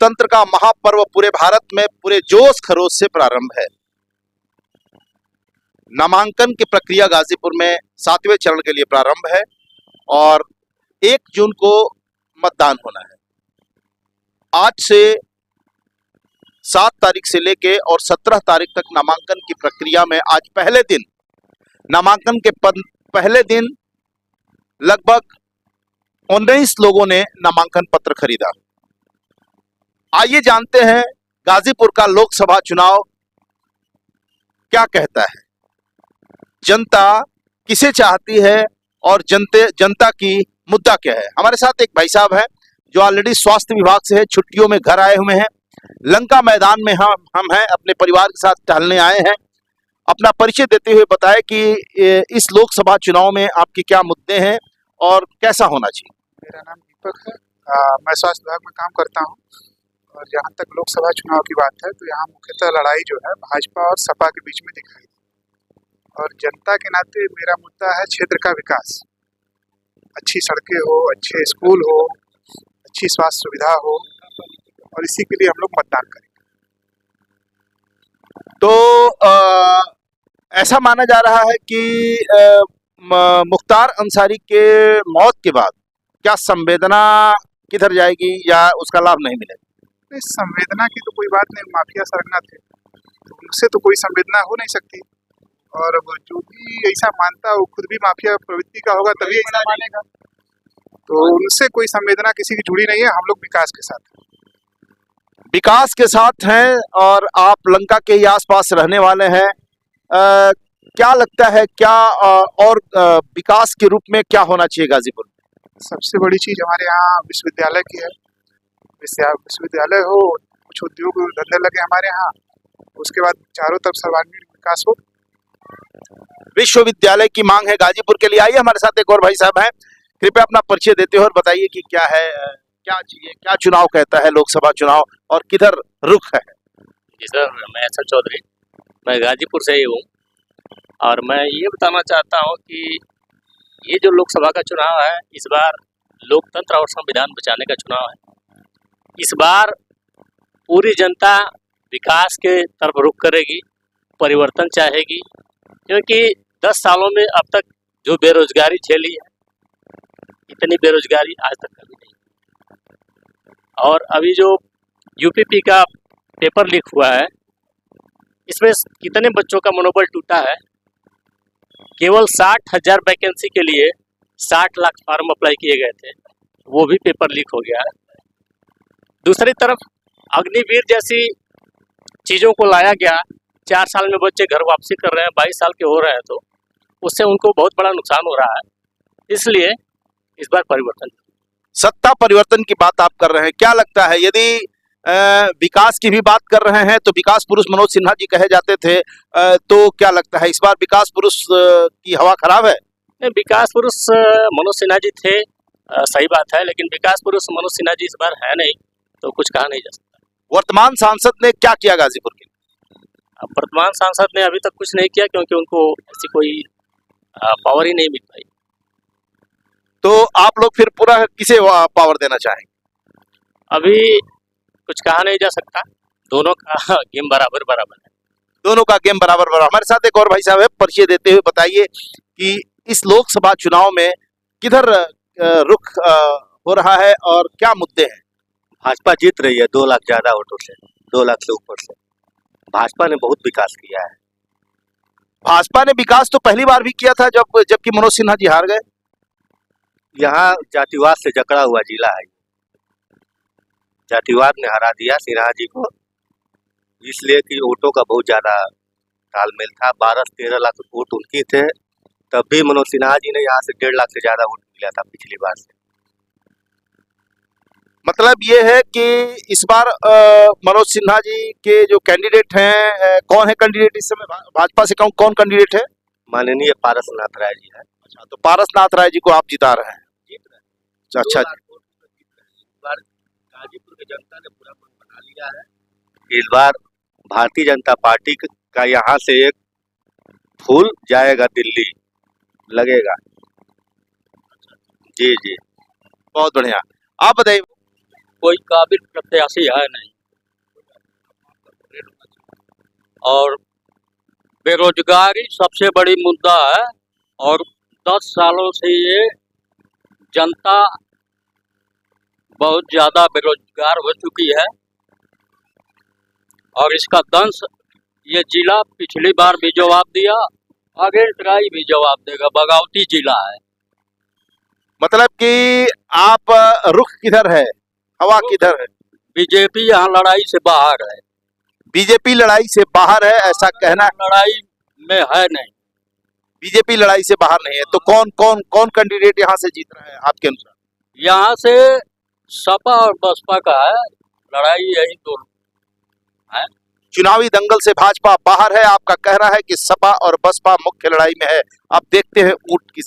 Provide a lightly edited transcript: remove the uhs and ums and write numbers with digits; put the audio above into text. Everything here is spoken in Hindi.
लोकतंत्र का महापर्व पूरे भारत में पूरे जोश खरोश से प्रारंभ है। नामांकन की प्रक्रिया गाजीपुर में 7वें चरण के लिए प्रारंभ है और 1 जून को मतदान होना है। आज से 7 तारीख से लेके और 17 तारीख तक नामांकन की प्रक्रिया में आज पहले दिन नामांकन के पहले दिन लगभग 19 लोगों ने नामांकन पत्र खरीदा। आइए जानते हैं गाजीपुर का लोकसभा चुनाव क्या कहता है, जनता किसे चाहती है और जनता की मुद्दा क्या है। हमारे साथ एक भाई साहब हैं जो ऑलरेडी स्वास्थ्य विभाग से है, छुट्टियों में घर आए हुए हैं। लंका मैदान में हम हैं, अपने परिवार के साथ टहलने आए हैं। अपना परिचय देते हुए बताएं कि इस लोकसभा चुनाव में आपके क्या मुद्दे हैं और कैसा होना चाहिए। मेरा नाम दीपक है, मैं स्वास्थ्य विभाग में काम करता हूं और जहां तक लोकसभा चुनाव की बात है तो यहाँ मुख्यतः लड़ाई जो है भाजपा और सपा के बीच में दिखाई दी और जनता के नाते मेरा मुद्दा है क्षेत्र का विकास। अच्छी सड़कें हो, अच्छे स्कूल हो, अच्छी स्वास्थ्य सुविधा हो और इसी के लिए हम लोग मतदान करेंगे। तो ऐसा माना जा रहा है कि मुख्तार अंसारी के मौत के बाद क्या संवेदना किधर जाएगी या उसका लाभ नहीं मिलेगा? इस संवेदना की तो कोई बात नहीं, माफिया सरगना थे तो उनसे तो कोई संवेदना हो नहीं सकती और जो भी ऐसा मानता है वो खुद भी माफिया प्रवृत्ति का होगा तभी ऐसा मानेगा। तो उनसे कोई संवेदना किसी की जुड़ी नहीं है। हम लोग विकास के साथ हैं और आप लंका के ही आसपास रहने वाले हैं। क्या लगता है क्या और विकास के रूप में क्या होना चाहिए गाजीपुर में? सबसे बड़ी चीज हमारे यहाँ विश्वविद्यालय की है। विश्वविद्यालय हो, कुछ उद्योग धंधे लगे हमारे यहाँ, उसके बाद चारों तरफ सर्वांगीण विकास हो। विश्वविद्यालय की मांग है गाजीपुर के लिए। आइए हमारे साथ एक और भाई साहब हैं, कृपया अपना परिचय देते हो और बताइए कि क्या है, क्या चाहिए, क्या चुनाव कहता है लोकसभा चुनाव और किधर रुख है। जी सर, मैं एस चौधरी, मैं गाजीपुर से ही हूँ और मैं ये बताना चाहता हूँ कि ये जो लोकसभा का चुनाव है इस बार लोकतंत्र और संविधान बचाने का चुनाव है। इस बार पूरी जनता विकास के तरफ रुख करेगी, परिवर्तन चाहेगी, क्योंकि 10 सालों में अब तक जो बेरोजगारी झेली है इतनी बेरोजगारी आज तक कभी नहीं। और अभी जो यूपीपी का पेपर लीक हुआ है इसमें कितने बच्चों का मनोबल टूटा है। केवल 60,000 वैकेंसी के लिए 60 लाख फॉर्म अप्लाई किए गए थे, वो भी पेपर लीक हो गया है। दूसरी तरफ अग्निवीर जैसी चीज़ों को लाया गया, 4 साल में बच्चे घर वापसी कर रहे हैं, 22 साल के हो रहे हैं, तो उससे उनको बहुत बड़ा नुकसान हो रहा है। इसलिए इस बार परिवर्तन, सत्ता परिवर्तन की बात आप कर रहे हैं। क्या लगता है यदि विकास की भी बात कर रहे हैं तो विकास पुरुष मनोज सिन्हा जी कहे जाते थे, तो क्या लगता है इस बार विकास पुरुष की हवा खराब है? विकास पुरुष मनोज सिन्हा जी थे, सही बात है, लेकिन विकास पुरुष मनोज सिन्हा जी इस बार है नहीं तो कुछ कहा नहीं जा सकता। वर्तमान सांसद ने क्या किया गाजीपुर के? वर्तमान सांसद ने अभी तक कुछ नहीं किया क्योंकि उनको ऐसी कोई पावर ही नहीं मिल पाई। तो आप लोग फिर पूरा किसे पावर देना चाहेंगे? अभी कुछ कहा नहीं जा सकता, दोनों का गेम बराबर बराबर है। दोनों का गेम बराबर बराबर। हमारे साथ एक और भाई साहब है, परिचय देते हुए बताइए कि इस लोकसभा चुनाव में किधर रुख हो रहा है और क्या मुद्दे हैं। भाजपा जीत रही है 2 लाख ज्यादा वोटों से, 2 लाख से ऊपर से। भाजपा ने बहुत विकास किया है। भाजपा ने विकास तो पहली बार भी किया था जबकि मनोज सिन्हा जी हार गए। यहाँ जातिवाद से जकड़ा हुआ जिला है, जातिवाद ने हरा दिया सिन्हा जी को, इसलिए कि वोटों का बहुत ज्यादा तालमेल था। 12 से 13 लाख वोट उनकी थे, तब भी मनोज सिन्हा जी ने यहाँ से 1.5 लाख से ज्यादा वोट मिला था पिछली बार से। मतलब ये है कि इस बार मनोज सिन्हा जी के जो कैंडिडेट हैं, कौन है कैंडिडेट इस समय भाजपा से? कौन कैंडिडेट है? माननीय पारसनाथ राय जी है। अच्छा, तो पारसनाथ राय जी को आप जिता रहे हैं? अच्छा जी। गाजीपुर की जनता ने पूरा मन बना लिया है। इस बार भारतीय जनता पार्टी का यहाँ से एक फूल जाएगा दिल्ली, लगेगा। जी जी, बहुत बढ़िया। आप बताइए। कोई काबिल प्रत्याशी है नहीं। और बेरोजगारी सबसे बड़ी मुद्दा है, और 10 सालों से ये जनता बहुत ज़्यादा बेरोजगार हो चुकी है, और इसका दंश ये जिला पिछली बार भी जवाब दिया, आगे ट्राई भी जवाब देगा। बगावती जिला है। मतलब कि आप रुख किधर है, हवा किधर है? बीजेपी यहाँ लड़ाई से बाहर है। बीजेपी लड़ाई से बाहर है ऐसा कहना? लड़ाई में है नहीं। बीजेपी लड़ाई से बाहर नहीं है तो कौन कैंडिडेट यहाँ से जीत रहा है आपके अनुसार? यहाँ से सपा और बसपा का है लड़ाई, यही दोनों है। चुनावी दंगल से भाजपा बाहर है, आपका कहना है कि सपा और बसपा मुख्य लड़ाई में है। अब देखते हैं ऊंट की